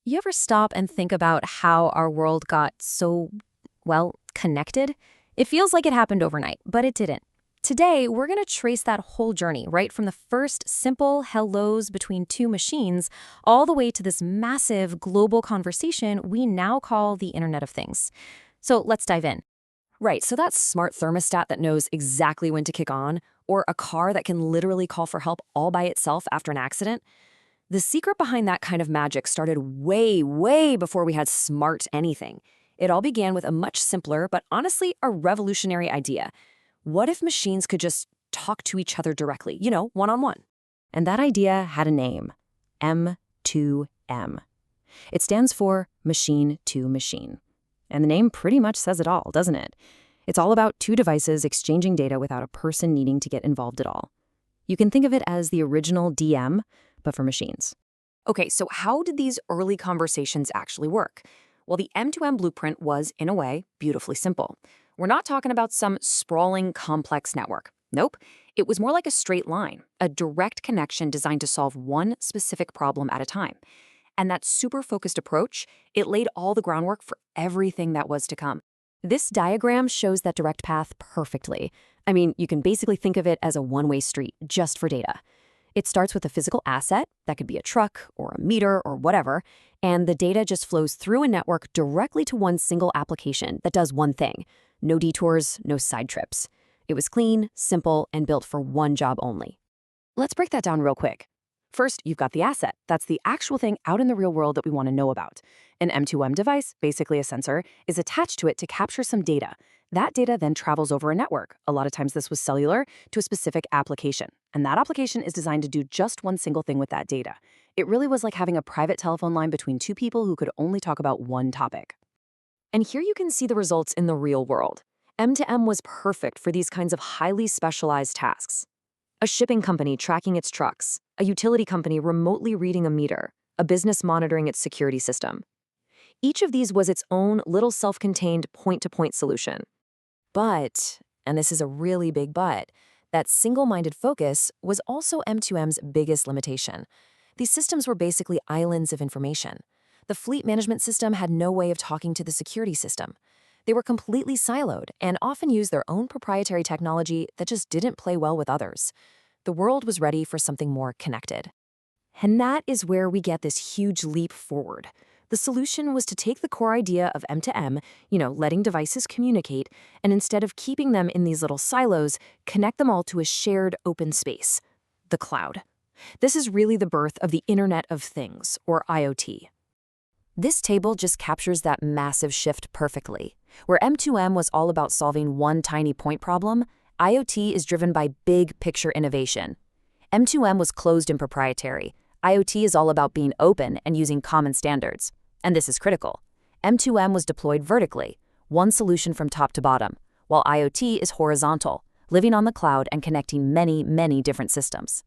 You ever stop and think about how our world got so, well, connected? It feels like it happened overnight, but it didn't. Today, we're going to trace that whole journey, right from the first simple hellos between two machines all the way to this massive global conversation we now call the Internet of Things. So let's dive in. Right, so that smart thermostat that knows exactly when to kick on, or a car that can literally call for help all by itself after an accident, the secret behind that kind of magic started way, way before we had smart anything. It all began with a much simpler, but honestly, a revolutionary idea. What if machines could just talk to each other directly, one-on-one? And that idea had a name, M2M. It stands for machine to machine. And the name pretty much says it all, doesn't it? It's all about two devices exchanging data without a person needing to get involved at all. You can think of it as the original DM, but for machines. Okay, so how did these early conversations actually work? Well, the M2M blueprint was, in a way, beautifully simple. We're not talking about some sprawling, complex network. Nope. It was more like a straight line, a direct connection designed to solve one specific problem at a time. And that super focused approach, it laid all the groundwork for everything that was to come. This diagram shows that direct path perfectly. I mean, you can basically think of it as a one-way street just for data. It starts with a physical asset, that could be a truck or a meter or whatever, and the data just flows through a network directly to one single application that does one thing. No detours, no side trips. It was clean, simple, and built for one job only. Let's break that down real quick. First, you've got the asset. That's the actual thing out in the real world that we want to know about. An M2M device, basically a sensor, is attached to it to capture some data. That data then travels over a network. A lot of times this was cellular, to a specific application. And that application is designed to do just one single thing with that data. It really was like having a private telephone line between two people who could only talk about one topic. And here you can see the results in the real world. M2M was perfect for these kinds of highly specialized tasks. A shipping company tracking its trucks, a utility company remotely reading a meter, a business monitoring its security system. Each of these was its own little self-contained point-to-point solution. But, and this is a really big but, that single-minded focus was also M2M's biggest limitation. These systems were basically islands of information. The fleet management system had no way of talking to the security system. They were completely siloed and often used their own proprietary technology that just didn't play well with others. The world was ready for something more connected. And that is where we get this huge leap forward. The solution was to take the core idea of M2M, letting devices communicate, and instead of keeping them in these little silos, connect them all to a shared open space, the cloud. This is really the birth of the Internet of Things, or IoT. This table just captures that massive shift perfectly. Where M2M was all about solving one tiny point problem, IoT is driven by big picture innovation. M2M was closed and proprietary. IoT is all about being open and using common standards. And this is critical. M2M was deployed vertically, one solution from top to bottom, while IoT is horizontal, living on the cloud and connecting many, many different systems.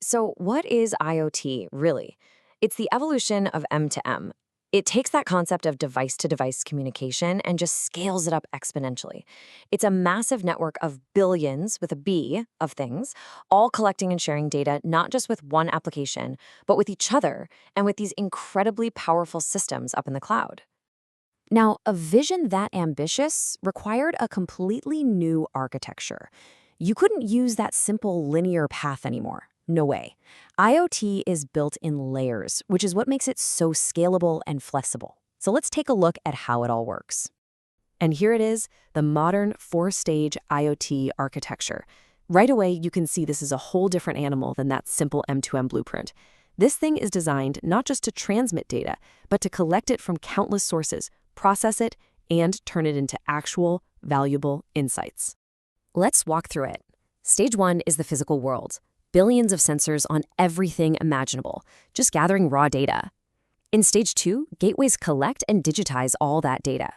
So what is IoT, really? It's the evolution of M2M. It takes that concept of device-to-device communication and just scales it up exponentially. It's a massive network of billions, with a B, of things, all collecting and sharing data not just with one application, but with each other and with these incredibly powerful systems up in the cloud. Now, a vision that ambitious required a completely new architecture. You couldn't use that simple linear path anymore. No way. IoT is built in layers, which is what makes it so scalable and flexible. So let's take a look at how it all works. And here it is, the modern four-stage IoT architecture. Right away, you can see this is a whole different animal than that simple M2M blueprint. This thing is designed not just to transmit data, but to collect it from countless sources, process it, and turn it into actual, valuable insights. Let's walk through it. Stage 1 is the physical world. Billions of sensors on everything imaginable, just gathering raw data. In Stage 2, gateways collect and digitize all that data.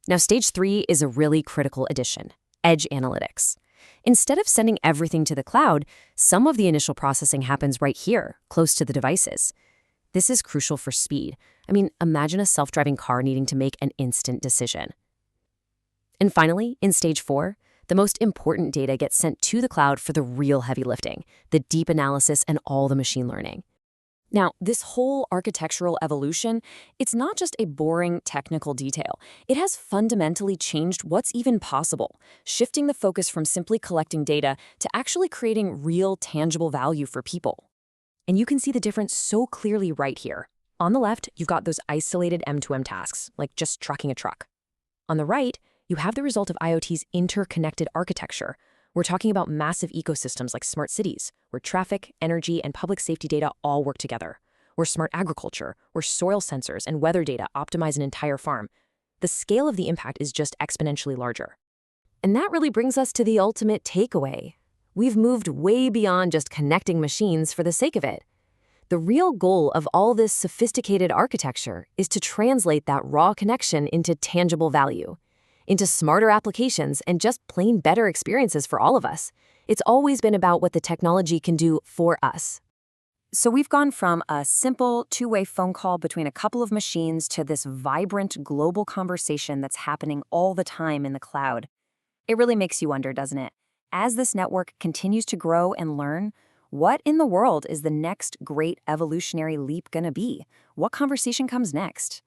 Now, Stage 3 is a really critical addition, edge analytics. Instead of sending everything to the cloud, some of the initial processing happens right here, close to the devices. This is crucial for speed. I mean, imagine a self-driving car needing to make an instant decision. And finally, in Stage 4, the most important data gets sent to the cloud for the real heavy lifting, the deep analysis and all the machine learning. Now, this whole architectural evolution, it's not just a boring technical detail. It has fundamentally changed what's even possible, shifting the focus from simply collecting data to actually creating real, tangible value for people. And you can see the difference so clearly right here. On the left, you've got those isolated M2M tasks, like just trucking a truck. On the right, you have the result of IoT's interconnected architecture. We're talking about massive ecosystems like smart cities, where traffic, energy, and public safety data all work together. Or smart agriculture, where soil sensors and weather data optimize an entire farm. The scale of the impact is just exponentially larger. And that really brings us to the ultimate takeaway. We've moved way beyond just connecting machines for the sake of it. The real goal of all this sophisticated architecture is to translate that raw connection into tangible value, into smarter applications and just plain better experiences for all of us. It's always been about what the technology can do for us. So we've gone from a simple two-way phone call between a couple of machines to this vibrant global conversation that's happening all the time in the cloud. It really makes you wonder, doesn't it? As this network continues to grow and learn, what in the world is the next great evolutionary leap going to be? What conversation comes next?